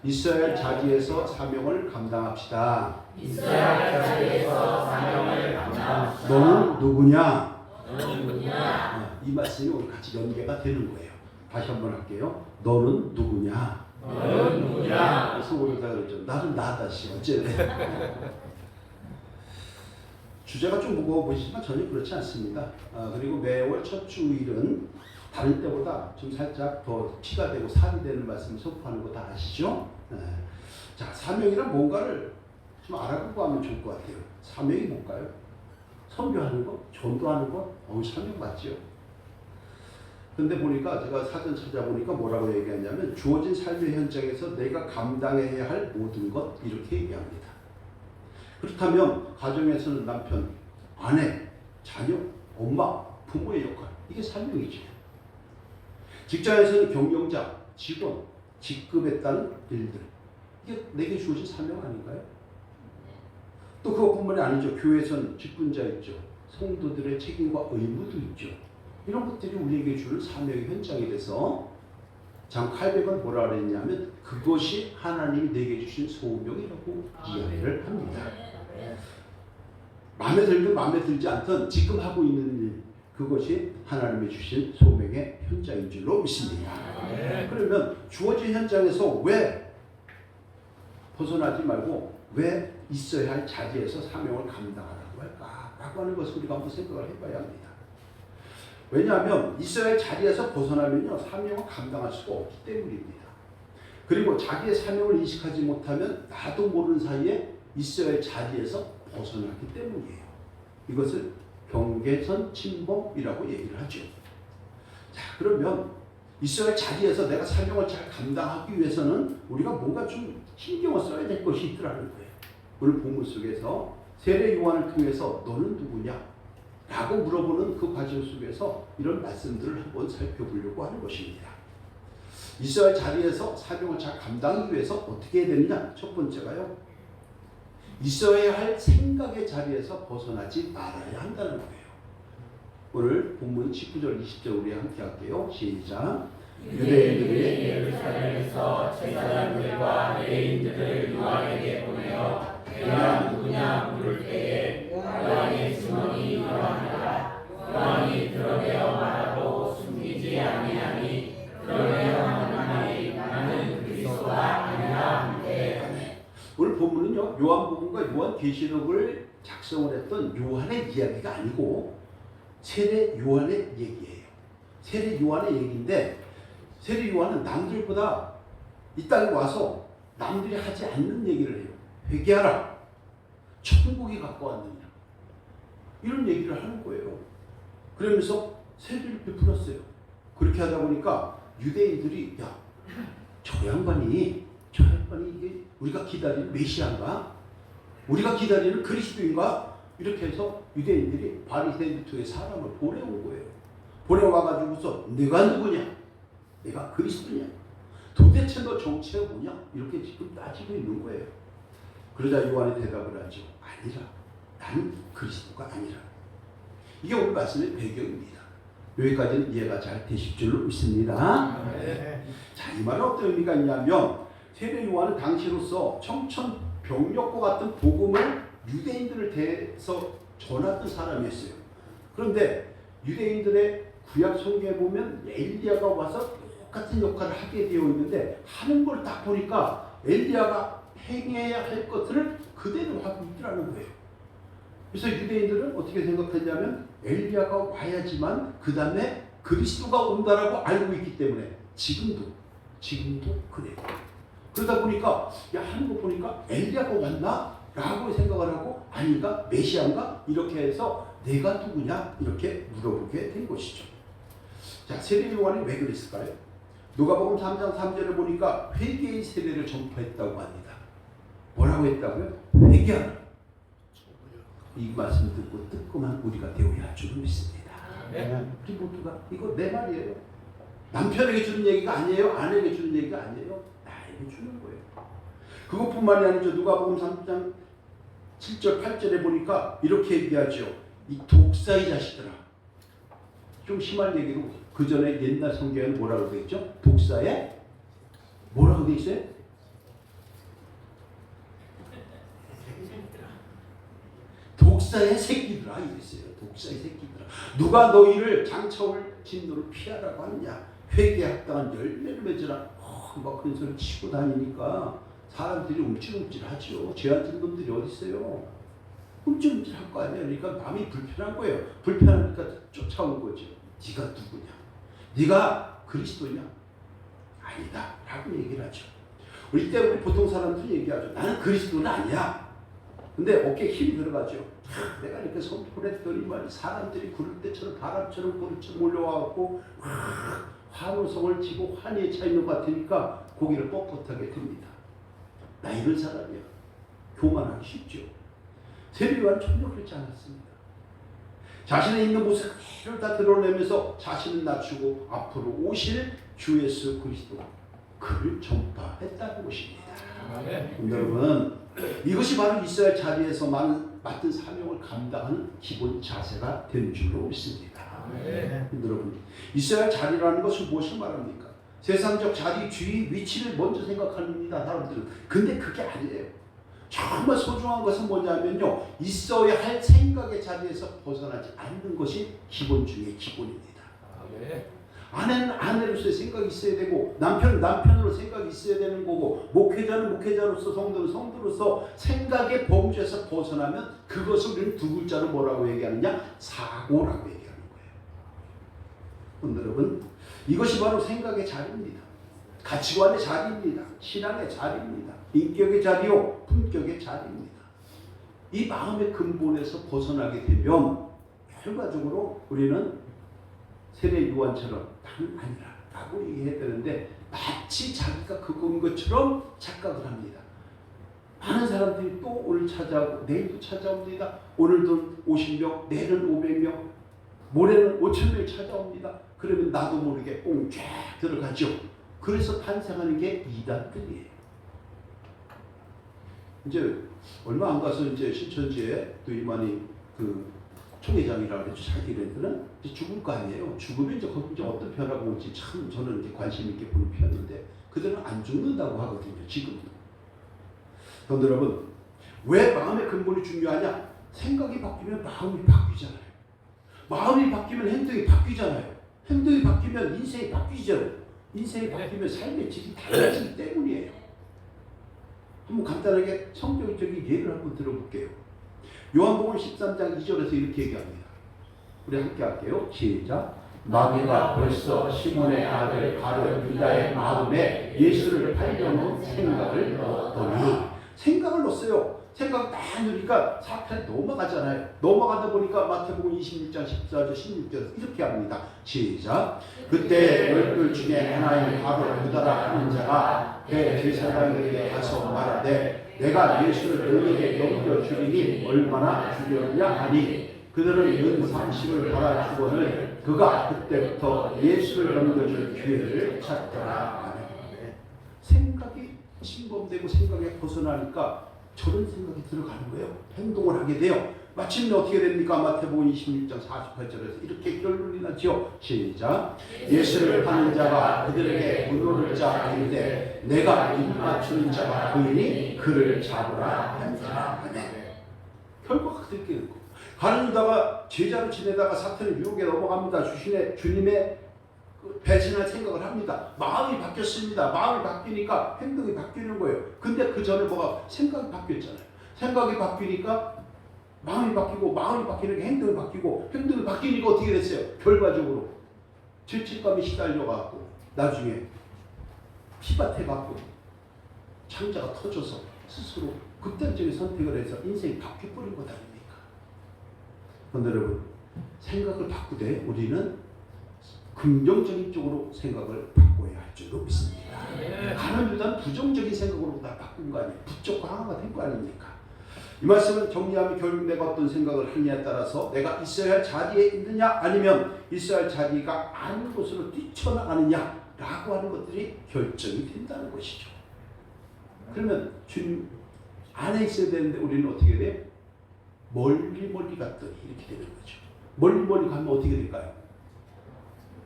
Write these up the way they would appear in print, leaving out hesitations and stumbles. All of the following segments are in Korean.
있어야 할 자리에서 사명을 감당합시다. 있어야 할 자리에서 사명을 감당합시다. 너는 누구냐? 너는 누구냐? 이 말씀이 오늘 같이 연계가 되는 거예요. 다시 한번 할게요. 너는 누구냐? 너는 누구냐? 속으로다 그러죠. 나도 나다시 어째. 주제가 좀 무거워 보이지만 전혀 그렇지 않습니다. 그리고 매월 첫 주일은 다른 때보다 좀 살짝 더 피가 되고 살이 되는 말씀을 선포하는 거 다 아시죠? 자, 사명이란 뭔가를 좀 알아보고 하면 좋을 것 같아요. 사명이 뭘까요? 선교하는 것? 전도하는 것? 사명 맞죠? 근데 보니까 제가 사전 찾아보니까 뭐라고 얘기하냐면 주어진 삶의 현장에서 내가 감당해야 할 모든 것 이렇게 얘기합니다. 그렇다면 가정에서는 남편, 아내, 자녀, 엄마, 부모의 역할 이게 사명이죠. 직장에서는 경영자, 직원, 직급에 따른 일들 이게 내게 주어진 사명 아닌가요? 또 그것뿐만이 아니죠. 교회에서는 직분자 있죠. 성도들의 책임과 의무도 있죠. 이런 것들이 우리에게 주는 사명의 현장이 돼서 장 칼백은 뭐라 그랬냐면 그것이 하나님이 내게 주신 소명이라고 이야기를 합니다. 마음에 들든 마음에 들지 않든 지금 하고 있는 일 그것이 하나님이 주신 소명의 현장인 줄로 믿습니다. 그러면 주어진 현장에서 왜 벗어나지 말고 왜 있어야 할 자리에서 사명을 감당하라고 할까? 라고 하는 것을 우리가 한번 생각을 해봐야 합니다. 왜냐하면 있어야 할 자리에서 벗어나면요 사명을 감당할 수가 없기 때문입니다. 그리고 자기의 사명을 인식하지 못하면 나도 모르는 사이에 있어야 할 자리에서 벗어나기 때문이에요. 이것을 경계선 침범이라고 얘기를 하죠. 자, 그러면 있어야 할 자리에서 내가 사명을 잘 감당하기 위해서는 우리가 뭔가 좀 신경을 써야 될 것이 있더라는 거예요. 오늘 본문 속에서 세례 요한을 통해서 너는 누구냐? 라고 물어보는 그 과정 속에서 이런 말씀들을 한번 살펴보려고 하는 것입니다. 있어야 할 자리에서 사명을 잘 감당하기 위해서 어떻게 해야 되느냐? 첫 번째가요. 있어야 할 생각의 자리에서 벗어나지 말아야 한다는 거예요. 오늘 본문 19절 20절 우리 함께 할게요. 시작. 유대인들이 예루살렘에서 제사장들과 레위인들을 요한에게 보내어 내가 누구냐 물을 때에 요한의 증언이 이러하니라. 요한이 드러내어 말하고 숨기지 아니하니 드러내어 말하니 나는 그리스도가 아니라 하는데. 오늘 본문은요 요한복음과 요한계시록을 작성을 했던 요한의 이야기가 아니고 세례 요한의 얘기예요. 세례 요한의 얘기인데 세례 요한은 남들보다 이 땅에 와서 남들이 하지 않는 얘기를 해요. 회개하라. 천국이 가까웠느냐. 이런 얘기를 하는 거예요. 그러면서 세례를 베풀었어요. 그렇게 하다 보니까 유대인들이 저 양반이 이게 우리가 기다리는 메시아인가? 우리가 기다리는 그리스도인가? 이렇게 해서 유대인들이 바리새인들의 사람을 보내온 거예요. 보내와가지고서 내가 누구냐? 내가 그리스도냐? 도대체 너 정체가 뭐냐? 이렇게 지금 따지고 있는 거예요. 그러자 요한이 대답을 하죠. 아니라. 나는 그리스도가 아니라. 이게 오늘 말씀의 배경입니다. 여기까지는 이해가 잘 되실 줄로 믿습니다. 자, 이 말은 어떤 의미가 있냐면 세례 요한은 당시로서 청천벽력과 같은 복음을 유대인들을 대해서 전하던 사람이었어요. 그런데 유대인들의 구약 성경에 보면 엘리야가 와서 똑같은 역할을 하게 되어 있는데 하는 걸 딱 보니까 엘리야가 행해야 할 것들을 그대로 하고 있더라는 거예요. 그래서 유대인들은 어떻게 생각했냐면 엘리야가 와야지만 그 다음에 그리스도가 온다라고 알고 있기 때문에 지금도 그래요. 그러다 보니까 하는 거 보니까 엘리야가 왔나? 라고 생각을 하고 아닌가? 메시아인가? 이렇게 해서 내가 누구냐? 이렇게 물어보게 된 것이죠. 자, 세례 요한이 왜 그랬을까요? 누가복음 3장 3절에 보니까 회개의 세례를 전파했다고 합니다. 뭐라고 했다고요? 회개하라. 이 말씀 듣고 뜨끔한 우리가 되어야 할 줄을 믿습니다. 우리 모두가 이거 내 말이에요. 남편에게 주는 얘기가 아니에요. 아내에게 주는 얘기가 아니에요. 나에게 주는 거예요. 그것뿐만이 아니죠. 누가복음 3장 7절 8절에 보니까 이렇게 얘기하죠. 이 독사의 자식들아. 좀 심한 얘기로 그 전에 옛날 성경에는 뭐라고 되어 있죠? 독사의 뭐라고 되어 있어요? 독사의 새끼들아 이랬어요. 독사의 새끼들아. 누가 너희를 장차올 진노를 피하라고 하느냐. 회개에 합당한 열매를 맺으라. 막 그런 소리 치고 다니니까 사람들이 움찔움찔하죠. 죄안진 놈들이 어디 있어요. 움찔움찔할 거 아니에요. 그러니까 마음이 불편한 거예요. 불편하니까 쫓아온 거죠. 네가 누구냐? 네가 그리스도냐? 아니다 라고 얘기를 하죠. 우리 보통 사람들이 얘기하죠. 나는 그리스도는 아니야. 근데 어깨에 힘이 들어가죠. 내가 이렇게 선포했더니 말이 사람들이 구를 때처럼 바람처럼 구름처럼 몰려와갖고 환호성을 치고 환희에 차 있는 것 같으니까 고개를 뻣뻣하게 듭니다. 나 이런 사람이야. 교만하기 쉽죠. 세례 요한은 전혀 그렇지 않았습니다. 자신의 있는 모습 그대로 다 드러내면서 자신을 낮추고 앞으로 오실 주 예수 그리스도 그를 전파했다는 것입니다. 여러분, 이것이 바로 이스라엘 자리에서 맡은 사명을 감당하는 기본 자세가 되는 줄로 믿습니다. 여러분, 이스라엘 자리라는 것은 무엇을 말합니까? 세상적 자리, 주의, 위치를 먼저 생각합니다, 사람들은. 근데 그게 아니에요. 정말 소중한 것은 뭐냐면요, 있어야 할 생각의 자리에서 벗어나지 않는 것이 기본 중의 기본입니다. 아내는 아내로서의 생각이 있어야 되고, 남편은 남편으로 생각이 있어야 되는 거고, 목회자는 목회자로서, 성도는 성도로서 생각의 범주에서 벗어나면 그것을 우리는 두 글자로 뭐라고 얘기하느냐? 사고라고 얘기하는 거예요. 여러분, 이것이 바로 생각의 자리입니다. 가치관의 자리입니다. 신앙의 자리입니다. 인격의 자리요, 품격의 자리입니다. 이 마음의 근본에서 벗어나게 되면 결과적으로 우리는 세례 요한처럼 나는 아니라 라고 얘기해야 되는데 마치 자기가 그거인 것처럼 착각을 합니다. 많은 사람들이 또 오늘 찾아오고 내일도 찾아옵니다. 오늘도 50명, 내일은 500명, 모레는 5,000명이 찾아옵니다. 그러면 나도 모르게 뽕쫙 들어가죠. 그래서 탄생하는 게 이단들이에요. 이제 얼마 안 가서 이제 신천지에 또 이만희 그 총회장이라고 했죠. 자기네들은 이제 죽을 거 아니에요. 죽으면 이제 거기 이제 어떤 편하고 올지 참 저는 이제 관심 있게 보는 편인데 그들은 안 죽는다고 하거든요. 지금도. 그런데 여러분, 왜 마음의 근본이 중요하냐? 생각이 바뀌면 마음이 바뀌잖아요. 마음이 바뀌면 행동이 바뀌잖아요. 행동이 바뀌면 인생이 바뀌죠. 인생이 바뀌면 삶의 질이 달라지기 때문이에요. 한번 간단하게 성경적인 예를 한번 들어볼게요. 요한복음 13장 2절에서 이렇게 얘기합니다. 우리 함께 할게요. 시작. 마귀가 벌써 시몬의 아들 가룟 유다의 마음에 예수를 팔려는 생각을 넣었더니. 생각을 넣었어요. 생각 딱 넣으니까 사탄이 넘어가잖아요. 넘어가다 보니까 마태복음 26장 14절 16절에서 이렇게 합니다. 시작. 그때 열둘 중에 하나인 바로 유다라 하는 자가 대제사장에게 가서 말하되 내가 예수를 너희에게 넘겨주리니 얼마나 주려느냐 하니 그들은 은상식을 받아주거늘 그가 그때부터 예수를 넘겨줄 기회를 찾더라. 생각이 침범되고 생각에 벗어나니까 저런 생각이 들어가는 거예요. 행동을 하게 돼요. 마침내 어떻게 됩니까? 마태복음 26장 48절에서 이렇게 결론이 나죠. 시작. 예수를 파는 자가 그들에게 분노를 짜 이르되 내가 입맞추는 자가 보이니 그를 잡으라 한다. 결과가 그렇게 되고 가룟 유다가 제자로 지내다가 사탄의 유혹에 넘어갑니다. 주님의 배신할 생각을 합니다. 마음이 바뀌었습니다. 마음이 바뀌니까 행동이 바뀌는 거예요. 근데 그 전에 뭐가 생각이 바뀌었잖아요. 생각이 바뀌니까 마음이 바뀌고 마음이 바뀌니까 행동이 바뀌고 행동이 바뀌니까 어떻게 됐어요? 결과적으로 죄책감이 시달려갖고 나중에 피밭해갖고 창자가 터져서 스스로 극단적인 선택을 해서 인생이 바뀌어버린 것 아닙니까? 그런데 여러분, 생각을 바꾸되 우리는 긍정적인 쪽으로 생각을 바꿔야 할 줄로 믿습니다. 가룟 유다는 부정적인 생각으로 다 바꾼 거 아니에요. 부쩍과 하나가 된 거 아닙니까? 이 말씀은 정리하면 결국 내가 어떤 생각을 하느냐에 따라서 내가 있어야 할 자리에 있느냐 아니면 있어야 할 자리가 아닌 곳으로 뛰쳐나가느냐라고 하는 것들이 결정이 된다는 것이죠. 그러면 주님 안에 있어야 되는데 우리는 어떻게 돼요? 멀리 갔더니 이렇게 되는 거죠. 멀리 가면 어떻게 될까요?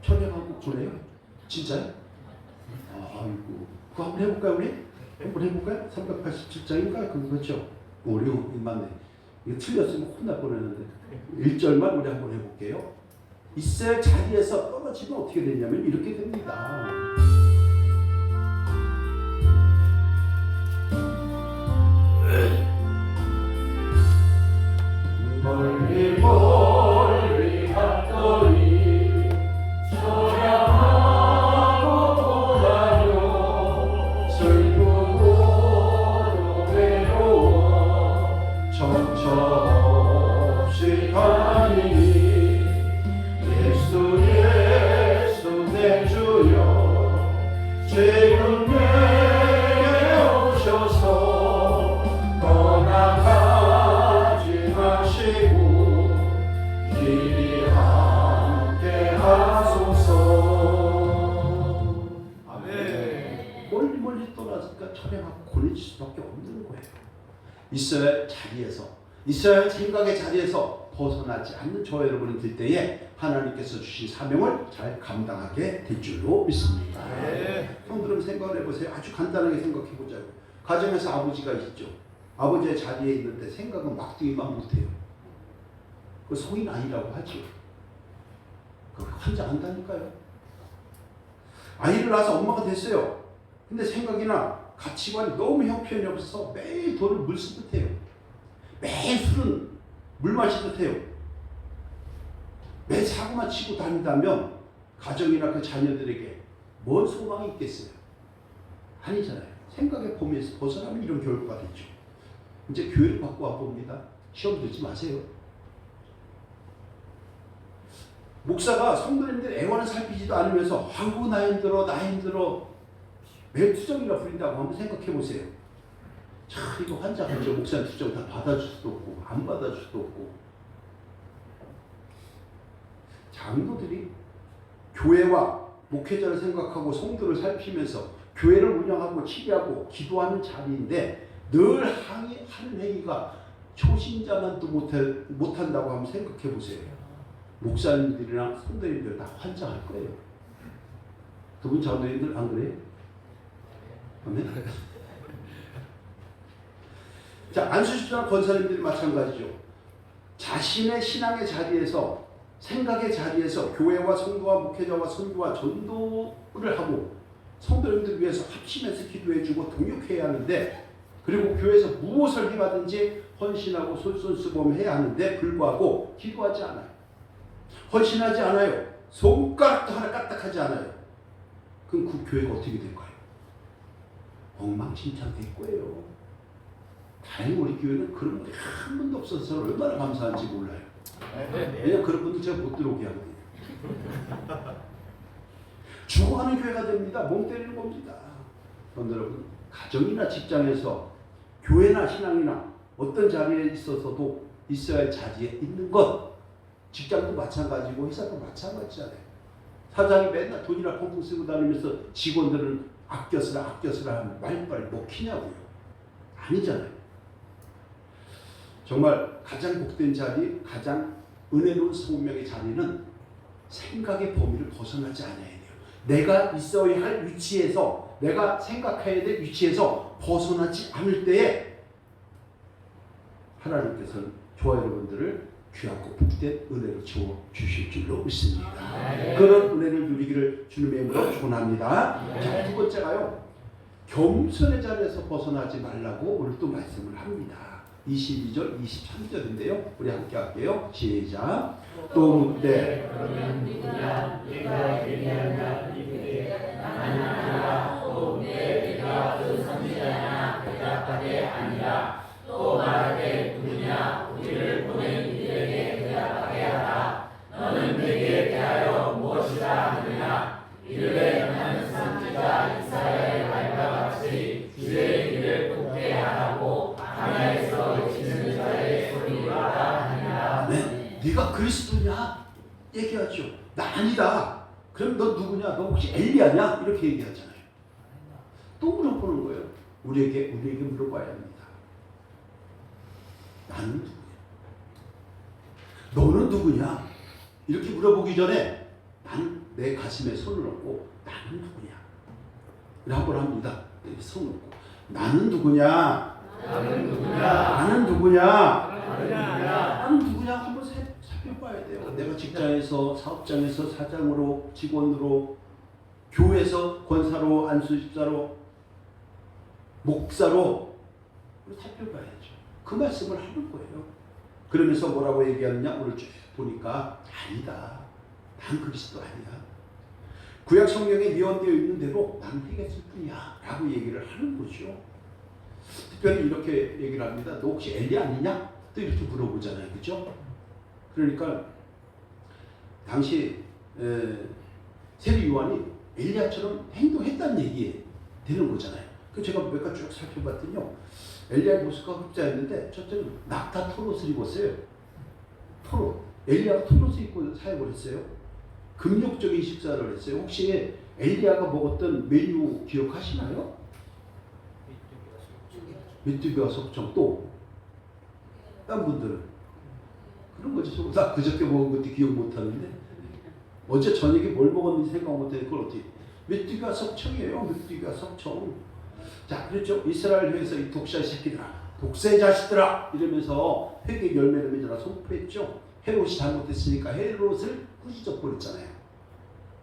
천양한국 보내요? 진짜요? 아이고, 그거 한번 해볼까요, 우리? 한번 해볼까요? 387장인가요? 그렇죠? 어려운 맞네. 이거 틀렸으면 혼날 뻔했는데 1절만 우리 한번 해볼게요. 이스라엘 자리에서 떨어지면 어떻게 되냐면 이렇게 됩니다. 멀리 멀리 갔더니 소량하고 고다녀 슬프고 외로워 정처없이 가니 예수 예수 내 주여 지금 내게 오셔서 떠나가지 마시고 길이 함께 하소서. 아멘. 멀리 멀리 떠나니까 철회하고 고뇌질 수밖에 없는 거예요. 이스라엘 자리에서, 이스라엘 생각의 자리에서 벗어나지 않는 저 여러분이 될 때에 하나님께서 주신 사명을 잘 감당하게 될 줄로 믿습니다. 형들은 생각을 해보세요. 아주 간단하게 생각해 보자고요. 가정에서 아버지가 있죠. 아버지의 자리에 있는데 생각은 막둥이만 못해요. 그 성인 아니라고 하죠. 그 환장한다니까요. 아이를 낳아서 엄마가 됐어요. 근데 생각이나 가치관이 너무 형편이 없어서 매일 돈을 물쓰듯 해요. 매일 술은 물 마시듯 해요. 매 사고만 치고 다닌다면 가정이나 그 자녀들에게 뭔 소망이 있겠어요? 아니잖아요. 생각의 범위에서 벗어나면 이런 결과가 되죠. 이제 교회를 받고 와봅니다. 시험 들지 마세요. 목사가 성도님들 애원을 살피지도 않으면서 아이고 나 힘들어 나 힘들어 매일 투정이나 부린다고 한번 생각해 보세요. 참 이거 환장하죠. 목사님 투정 다 받아줄 수도 없고 안 받아줄 수도 없고. 장로들이 교회와 목회자를 생각하고 성도를 살피면서 교회를 운영하고 치료하고 기도하는 자리인데 늘 하는 행위가 초신자만도 못한다고 한번 생각해 보세요. 목사님들이랑 성도님들 다 환장할 거예요. 두 분 장로님들 안 그래요? 아멘. 자, 안수집사나 권사님들이 마찬가지죠. 자신의 신앙의 자리에서 생각의 자리에서 교회와 성도와 목회자와 선교와 전도를 하고 성도님들 위해서 합심해서 기도해주고 동역해야 하는데 그리고 교회에서 무엇을 해가든지 헌신하고 솔선수범해야 하는데 불구하고 기도하지 않아요. 헌신하지 않아요. 손가락도 하나 까딱하지 않아요. 그럼 그 교회가 어떻게 될까요? 엉망진창 될 거예요. 다행히 우리 교회는 그런 분이 한 분도 없어서 얼마나 감사한지 몰라요. 왜냐면 그런 분들 제가 못 들어오게 하거든요. 죽어가는 교회가 됩니다. 멍 때리는 겁니다. 그런데 여러분, 가정이나 직장에서 교회나 신앙이나 어떤 자리에 있어서도 있어야 할 자리에 있는 것, 직장도 마찬가지고 회사도 마찬가지잖아요. 사장이 맨날 돈이나 펑펑 쓰고 다니면서 직원들은 아껴서라 하면 말빨이 먹히냐고요. 아니잖아요. 정말 가장 복된 자리, 가장 은혜로운 성명의 자리는 생각의 범위를 벗어나지 않아야 돼요. 내가 있어야 할 위치에서, 내가 생각해야 될 위치에서 벗어나지 않을 때에 하나님께서는 저와 여러분들을 귀하고 복된 은혜로 채워 주실 줄로 믿습니다. 그런 은혜를 누리기를 주님의 이름으로 축원합니다. 자, 두 번째가요. 겸손의 자리에서 벗어나지 말라고 오늘 또 말씀을 합니다. 22절, 23절인데요. 우리 함께 할게요. 시작. 또 묻되 그러면 누구냐 네가 얘기하냐 이르되 나는 아니라 또 묻되 네가 그 선지자냐 대답하되 아니라 또 말하되 누구냐 우리를 보낸 이들에게 대답하게 하라. 너는 내게 대하여 무엇이라 하느냐 이르되 나는 선지자 이사야의 말과 같이 주의 길을 굽게 하라고 광야에서 외치는 자의 소리가 아니라. 네, 네가 그리스도냐? 얘기하죠. 나 아니다. 그럼 너 누구냐? 너 혹시 엘리야냐? 이렇게 얘기하잖아요. 또 물어보는 거예요. 우리에게 물어봐야 합니다. 나는 누구냐? 너는 누구냐? 이렇게 물어보기 전에 나는 내 가슴에 손을 얹고 나는 누구냐? 한번 합니다. 손을 얹고 나는 누구냐? 나는 누구냐? 나는 누구냐? 나는 누구냐 한번 살펴봐야 돼요. 내가 직장에서, 사업장에서, 사장으로, 직원으로, 교회에서 권사로, 안수집사로, 목사로 살펴봐야죠. 그 말씀을 하는 거예요. 그러면서 뭐라고 얘기하느냐, 오늘 쭉 보니까 아니다. 난 그리스도 아니야. 구약 성경에 예언되어 있는 대로 난 회개했을 뿐이야 라고 얘기를 하는 거죠. 특별히 이렇게 얘기를 합니다. 너 혹시 엘리 아니냐? 또 이렇게 물어보잖아요. 그죠? 그러니까 당시 세례 요한이 엘리야처럼 행동했다는 얘기 되는 거잖아요. 그 제가 몇 가지 쭉 살펴봤더니요. 엘리야의 모습과 흡사했는데 첫째는 낙타 털옷을 입었어요. 털옷. 엘리야가 털옷을 입고 사역을 했어요. 금욕적인 식사를 했어요. 혹시 엘리야가 먹었던 메뉴 기억하시나요? 메뚜기와 속청. 또 다른 분들은 그런 거지. 나 그저께 먹은 것도 기억 못하는데 어제 저녁에 뭘 먹었는지 생각 못해. 그걸 어떻게 메뚜기와 속청이에요. 메뚜기와 속청. 자, 그렇죠. 이스라엘 회에서 이 독사의 새끼들아, 독사의 자식들아 이러면서 회개 열매를 맺으라 선포했죠. 헤롯이 잘못했으니까 헤롯을 꾸짖어 버렸잖아요.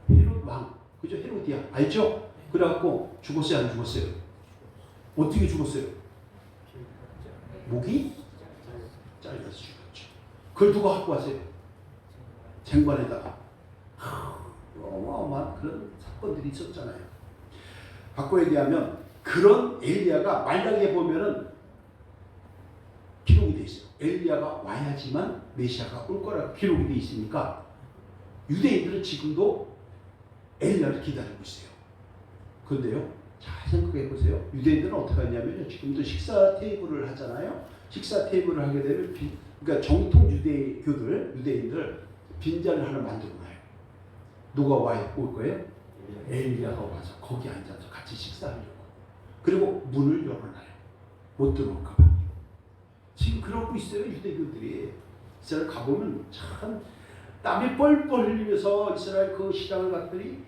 헤롯 왕, 그죠? 헤롯이야, 알죠? 그래갖고 죽었어요, 안 죽었어요? 어떻게 죽었어요? 목이 잘려서 죽었죠. 그걸 누가 갖고 왔어요? 쟁반에다가. 어마어마한 그런 사건들이 있었잖아요. 바꿔 얘기하면 그런 엘리야가 말라기에 보면은 기록이 돼 있어요. 엘리야가 와야지만 메시아가 올 거라고 기록이 돼 있으니까 유대인들은 지금도 엘리야를 기다리고 있어요. 그런데요, 잘 생각해 보세요. 유대인들은 어떻게 하냐면요, 지금도 식사 테이블을 하잖아요. 식사 테이블을 하게 되면 그러니까 정통 유대인들 빈자리를 하나 만들어놔요. 누가 올 거예요? 엘리야가 와서 거기 앉아서 같이 식사하려고. 그리고 문을 열어놔요. 못 들어올까 봐. 지금 그러고 있어요, 유대교들이. 이스라엘 가보면 참 땀이 뻘뻘 흘리면서 이스라엘 그 시장을 갔더니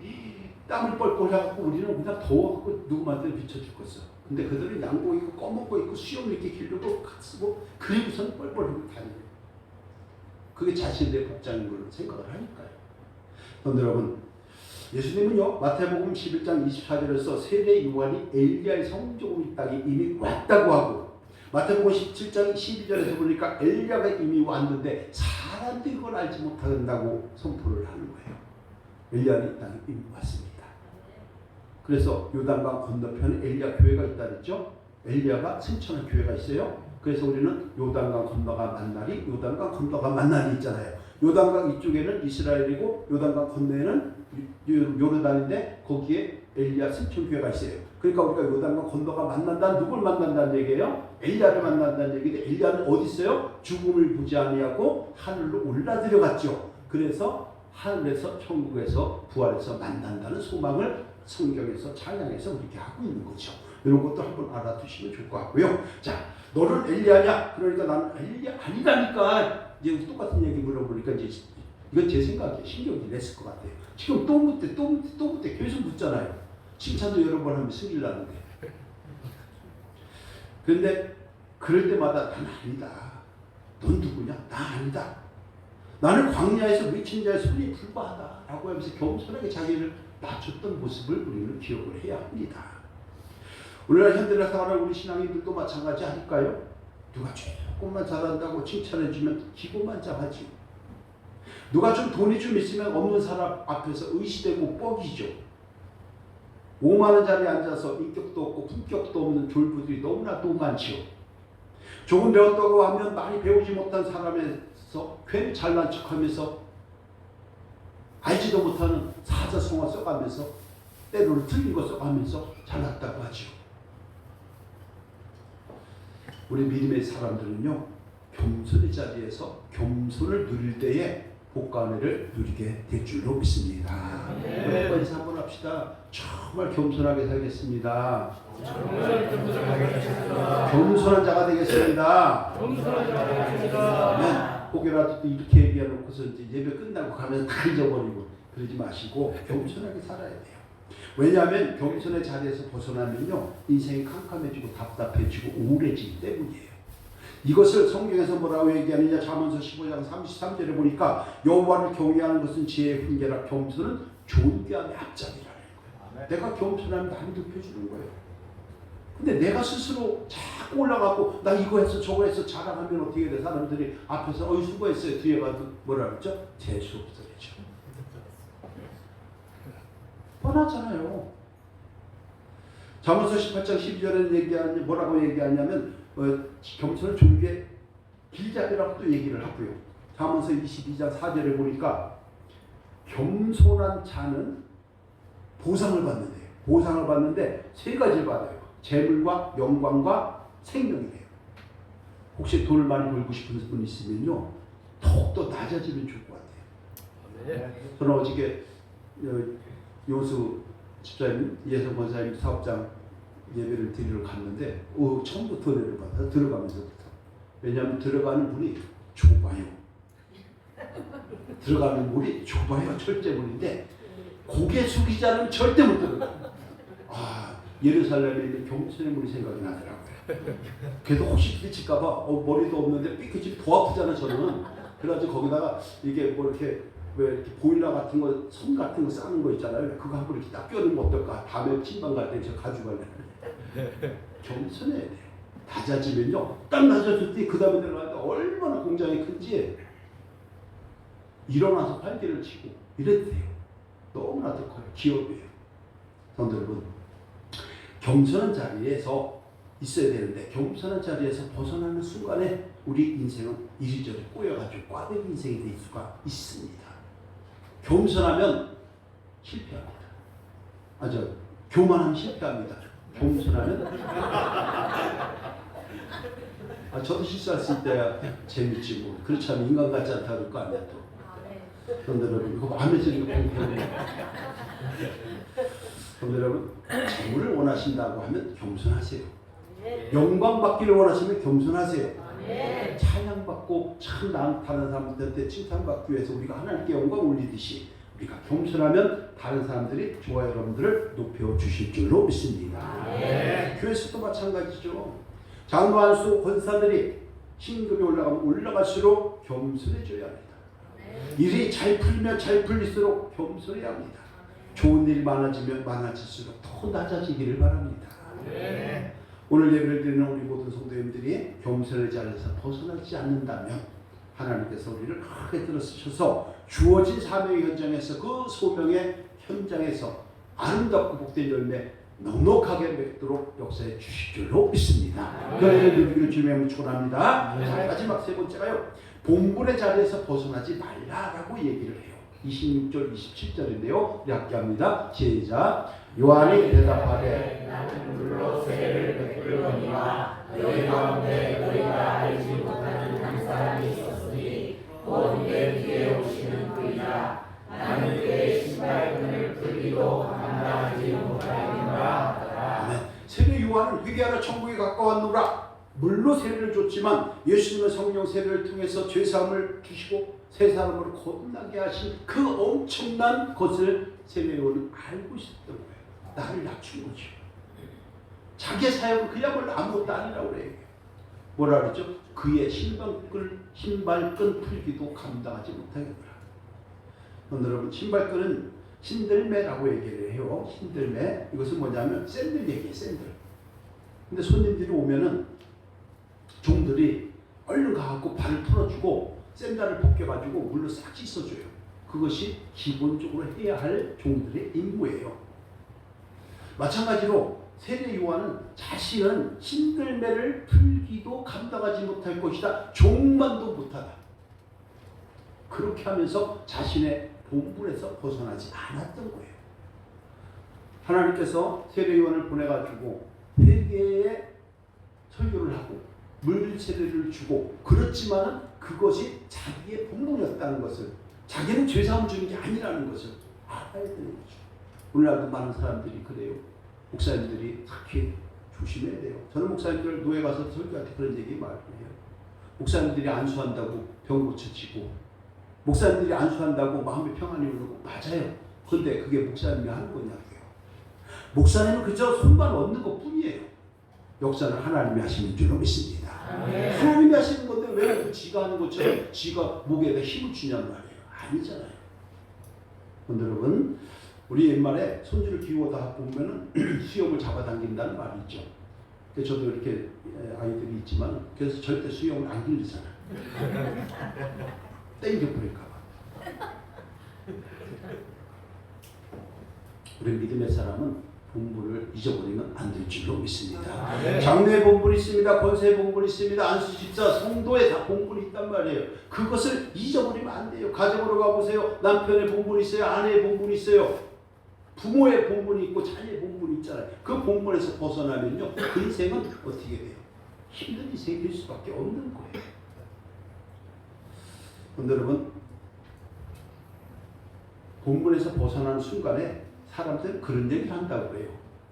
땀을 뻘뻘 해갖고 우리는 그냥 더워갖고 누구한테 비춰 죽겠어. 근데 그들은 양복 입고 검은거 입고 수염 이렇게 기르고 쓰고 그리고선 뻘뻘 흘리고 다니는. 그게 자신들의 복장인 걸로 생각을 하니까요. 그런데 여러분, 예수님은요, 마태복음 11장 24절에서 세례 요한이 엘리야의 성조금 땅에 이미 왔다고 하고, 마태복음 17장 12절에서 보니까 엘리야가 이미 왔는데 사람들이 그걸 알지 못한다고 선포를 하는 거예요. 엘리야는 이 땅에 이미 왔습니다. 그래서 요단강 건너편에 엘리야 교회가 있다 그랬죠. 엘리야가 승천한 교회가 있어요. 그래서 우리는 요단강 건너가 만날이, 요단강 건너가 만날이 있잖아요. 요단강 이쪽에는 이스라엘이고 요단강 건너에는 요르단인데 거기에 엘리야 승천교회가 있어요. 그러니까 우리가 요단강 건너가 만난다는 누굴 만난다는 얘기예요? 엘리야를 만난다는 얘기인데 엘리야는 어디 있어요? 죽음을 보지 아니하고 하늘로 올라들어갔죠. 그래서 하늘에서 천국에서 부활해서 만난다는 소망을 성경에서 찬양해서 이렇게 하고 있는 거죠. 이런 것도 한번 알아두시면 좋을 것 같고요. 자, 너는 엘리야냐? 그러니까 나는 엘리야 아니라니까. 이제 똑같은 얘기 물어보니까 이제 이건 제 생각이에요. 신경이 냈을 것 같아요. 지금 또 묻대 계속 묻잖아요. 칭찬도 여러 번 하면 승질 나는데. 그런데 그럴 때마다 난 아니다. 넌 누구냐? 나 아니다. 나는 광야에서 외친 자의 손이 불과하다 라고 하면서 겸손하게 자기를 낮췄던 모습을 우리는 기억을 해야 합니다. 오늘날 현대를 살아가는 우리 신앙인들도 마찬가지 아닐까요? 누가 조금만 잘한다고 칭찬해주면 기고만장하지. 누가 좀 돈이 좀 있으면 없는 사람 앞에서 의시되고 뻑이죠. 5만 원짜리에 앉아서 인격도 없고 품격도 없는 졸부들이 너무나도 많지요. 조금 배웠다고 하면 많이 배우지 못한 사람에서 괜히 잘난 척하면서 알지도 못하는 사자성어 써가면서 때로는 틀린 거 써가면서 잘났다고 하죠. 우리 믿음의 사람들은요, 겸손의 자리에서 겸손을 누릴 때에 복과 은혜를 누리게 될 줄로 믿습니다. 우리 인사 한번 합시다. 정말 겸손하게 살겠습니다. 겸손한 자가 되겠습니다. 네, 혹여라도 이렇게 얘기해놓고서 이제 예배 끝나고 가면 다 잊어버리고 그러지 마시고 겸손하게 살아야 돼요. 왜냐하면 겸손의 자리에서 벗어나면요, 인생이 캄캄해지고 답답해지고 우울해지기 때문이에요. 이것을 성경에서 뭐라고 얘기하느냐? 잠언서 15장 33절에 보니까 여호와를 경외하는 것은 지혜의 훈계라 겸손은 존귀함의 앞장이라는 거예요. 내가 겸손하면 남이 높여주는 거예요. 근데 내가 스스로 자꾸 올라가고 나 이거 했어 저거 했어 자랑하면 어떻게 돼? 사람들이 앞에서 어이 수고했어요. 뒤에 가도 뭐라 그랬죠? 재수 없어야죠. 뻔하잖아요. 잠언서 18장 12절에는 얘기하는 뭐라고 얘기하냐면 겸손은 존귀의 길잡이라고도 얘기를 하고요. 잠언서 22장 4절에 보니까 겸손한 자는 보상을 받는데요. 보상을 받는데 세 가지를 받아요. 재물과 영광과 생명이에요. 혹시 돈을 많이 벌고 싶은 분 있으면요, 더욱더 낮아지면 좋을 것 같아요. 저는 어저께 요수 집사님, 예성 권사님 사업장 예배를 드리러 갔는데 처음부터 내려가서 들어가면서부터. 왜냐하면 들어가는 문이 좁아요. 들어가는 문이 좁아요. 철제문인데 고개 숙이지 않으면 절대 못 들어가요. 예루살렘에 있는 겸손의 문이 생각이 나더라고요. 그래도 혹시 삐칠까봐 머리도 없는데 삐끗이 더 아프잖아 저는. 그래가지고 거기다가 이게 뭐 이렇게 왜 이렇게 보일러 같은 거, 선 같은 거 싸는 거 있잖아요. 그거 한번 이렇게 딱 껴놓으면 어떨까? 다음에 친방 갈 때 저 가져갈래. 겸손해야 돼요. 낮아지면요, 딱 낮아질 때 그 다음에 내려가는데 얼마나 공장이 큰지 일어나서 팔기를 치고 이래도 돼요. 너무나 더 커요. 기업이에요. 성도 여러분, 겸손한 자리에서 있어야 되는데 겸손한 자리에서 벗어나는 순간에 우리 인생은 이리저리 꼬여가지고 꽈배기 인생이 될 수가 있습니다. 겸손하면 실패합니다. 교만하면 실패합니다. 겸손하면 저도 실수할 수 있대야 재밌지 뭐. 그렇지 않으면 인간 같지 않다 그럴 거 아니야 또. 그런데 여러분 이거 마음에 드는 거 공평해요. 그런데 여러분 재물을 원하신다고 하면 겸손하세요. 영광 받기를 원하시면 겸손하세요. 찬양받고 참 다른 사람들한테 칭찬받기 위해서 우리가 하나님께 영광 올리듯이 우리가 겸손하면 다른 사람들이 저와 여러분들을 높여주실 줄로 믿습니다. 교회에서도 마찬가지죠. 장로 안수 권사들이 신급이 올라가면 올라갈수록 겸손해져야 합니다. 일이 잘 풀면 잘 풀릴수록 겸손해야 합니다. 좋은 일이 많아지면 많아질수록 더 낮아지기를 바랍니다. 오늘 예배를 드리는 우리 모든 성도님들이 겸손의 자리에서 벗어나지 않는다면 하나님께서 우리를 크게 들어쓰셔서 주어진 사명의 현장에서 그 소명의 현장에서 아름답고 복된 열매 넉넉하게 맺도록 역사해 주실 줄로 믿습니다. 그래서 누리기를 주님의 축원합니다. 자, 마지막 세 번째가요, 본분의 자리에서 벗어나지 말라라고 얘기를 해요. 26절 27절인데요. 우리 함께 합니다. 시작. 요한이 대답하되 나는 물로 세례를 베풀거니와 너희 가운데 너희가 알지 못하는 한 사람이 있었으니 곧 내 뒤에 오시는 그이라. 나는 그의 신발끈을 풀기도 감당하지 못하겠노라. 아멘. 세례 요한은 회개하라 천국에 가까웠노라. 물로 세례를 줬지만 예수님은 성령 세례를 통해서 죄사함을 주시고 새 사람으로 거듭나게 하신 그 엄청난 것을 세례 요한은 알고 있었던 거예요. 나를 낮춘 거죠. 자기의 사역은 그야말로 아무것도 아니라고 그래요. 뭐라 그랬죠? 그의 신발끈 풀기도 감당하지 못하겠더라. 여러분, 신발끈은 신들매라고 얘기를 해요. 신들매. 이것은 뭐냐면 샌들 얘기예요. 샌들. 근데 손님들이 오면은 종들이 얼른 가갖고 발을 풀어주고 샌들을 벗겨가지고 물로 싹 씻어줘요. 그것이 기본적으로 해야 할 종들의 임무예요. 마찬가지로 세례 요한은 자신은 신들매를 풀기도 감당하지 못할 것이다. 종만도 못하다. 그렇게 하면서 자신의 본분에서 벗어나지 않았던 거예요. 하나님께서 세례 요한을 보내가지고 회개의 설교를 하고 물 세례를 주고 그렇지만은 그것이 자기의 본분이었다는 것을, 자기는 죄사함 주는 게 아니라는 것을 알아야 되는 거죠. 오늘날도 많은 사람들이 그래요. 목사님들이 특히 조심해야 돼요. 저는 목사님들 노예 가서 설교할 때 그런 얘기 많이 해요. 목사님들이 안수한다고 병 고쳐지고, 목사님들이 안수한다고 마음의 평안이 오르고, 맞아요. 그런데 그게 목사님이 하는 거냐고요. 목사님은 그저 손만 얻는 것 뿐이에요. 역사는 하나님이 하시는 줄로 믿습니다. 하나님이 하시는 건데 왜 지가 하는 것처럼 지가 목에다 힘을 주냐는 말이에요. 아니잖아요. 근데 여러분, 우리 옛말에 손주를 키우다 보면은 수염을 잡아당긴다는 말이 있죠. 저도 이렇게 아이들이 있지만 그래서 절대 수염을 안 길리잖아요. 땡겨버릴까봐. 우리 믿음의 사람은 본분을 잊어버리면 안 될 줄로 믿습니다. 장래의 본분이 있습니다. 권세의 본분이 있습니다. 안수 집사 성도의 다 본분이 있단 말이에요. 그것을 잊어버리면 안 돼요. 가정으로 가보세요. 남편의 본분이 있어요. 아내의 본분이 있어요. 부모의 본분이 있고 자녀의 본분이 있잖아요. 그 본분에서 벗어나면요, 그 인생은 어떻게 돼요? 힘든 인생이 될 수밖에 없는 거예요. 그런데 여러분, 본분에서 벗어나는 순간에 사람들은 그런 얘기를 한다고 그래요.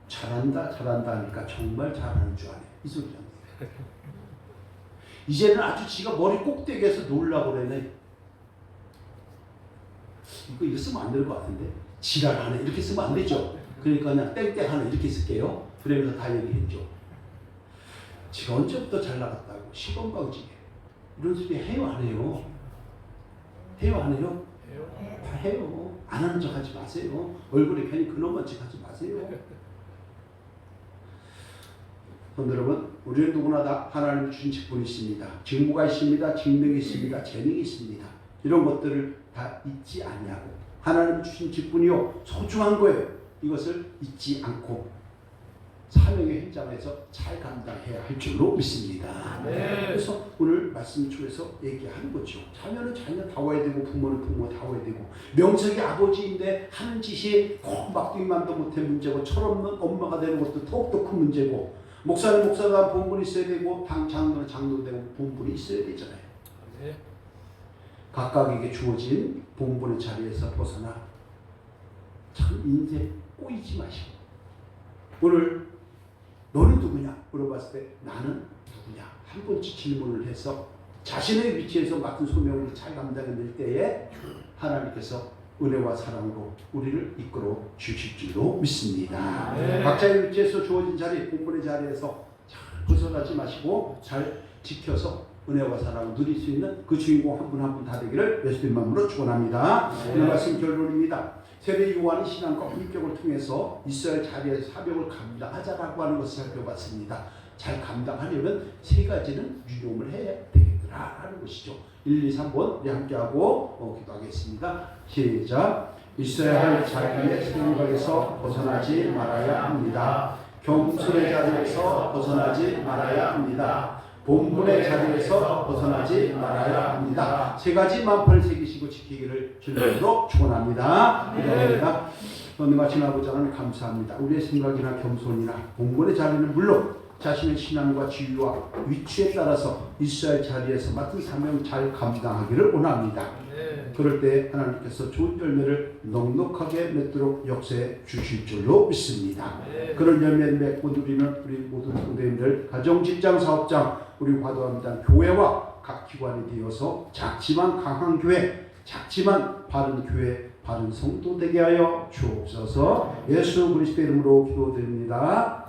잘한다 잘한다 하니까 정말 잘하는 줄 아네. 이 소리를 합니다. 이제는 아주 지가 머리 꼭대기에서 놀라고 그러네. 이거 쓰면 안 될 것 같은데. 지랄하네 이렇게 쓰면 안 되죠. 그러니까 그냥 땡땡하네 이렇게 쓸게요. 그러면서 다 얘기했죠. 지가 언제부터 잘 나갔다고 시건방지게 이런 소리 해요 안 해요? 해요 안 해요? 다 해요. 안 하는 척 하지 마세요. 얼굴에 괜히 그놈만 척하지 마세요. 여러분, 우리는 누구나 다 하나님 주신 직분이 있습니다. 직무가 있습니다. 직능이 있습니다. 재능이 있습니다. 이런 것들을 다 잊지 않냐고. 하나님 주신 직분이요 소중한 거예요. 이것을 잊지 않고 사명의 현장에서 잘 감당해야 할 줄로 믿습니다. 그래서 오늘 말씀 중에서 얘기하는 거죠. 자녀는 자녀다워야 되고 부모는 부모다워야 되고, 명색이 아버지인데 하는 짓이 꼭 막둥이만도 못해 문제고, 철없는 엄마가 되는 것도 더욱더 큰 문제고, 목사는 목사가 본분이 있어야 되고 장로는 장로 되고 본분이 있어야 되잖아요. 각각에게 주어진 본분의 자리에서 벗어나 참 인생 꼬이지 마시고, 오늘 너는 누구냐 물어봤을 때 나는 누구냐 한 번쯤 질문을 해서 자신의 위치에서 맡은 소명을 잘 감당해낼 때에 하나님께서 은혜와 사랑으로 우리를 이끌어 주실 줄로 믿습니다. 각자의 위치에서 주어진 자리, 본분의 자리에서 잘 벗어나지 마시고 잘 지켜서 은혜와 사랑을 누릴 수 있는 그 주인공 한 분 한 분 다 되기를 예수님 이름으로 축원합니다. 오늘 말씀 결론입니다. 세례 요한의 신앙과 품격을 통해서 있어야 자리에서 사명을 감당하자라고 하는 것을 살펴봤습니다. 잘 감당하려면 세 가지는 유념을 해야 되겠더라 하는 것이죠. 1, 2, 3번 우리 함께하고 기도하겠습니다. 시작. 있어야 할 자리의 생각에서 벗어나지 말아야 합니다. 겸손의 자리에서 벗어나지 말아야 합니다. 본분의 자리에서 벗어나지 말아야 합니다. 세 가지 만판을 새기시고 지키기를 주님으로 축원합니다. 기도합니다. 너희가 아버지 하나님 감사합니다. 우리의 생각이나 겸손이나 본분의 자리는 물론 자신의 신앙과 지위와 위치에 따라서 있어야 할 자리에서 맡은 사명 잘 감당하기를 원합니다. 그럴 때 하나님께서 좋은 열매를 넉넉하게 맺도록 역사해 주실 줄로 믿습니다. 그런 열매를 맺고 누리는 우리 모든 성도님들, 가정, 직장, 사업장, 우리 화도합니다. 교회와 각 기관이 되어서 작지만 강한 교회, 작지만 바른 교회, 바른 성도 되게 하여 주옵소서. 예수 그리스도의 이름으로 기도드립니다.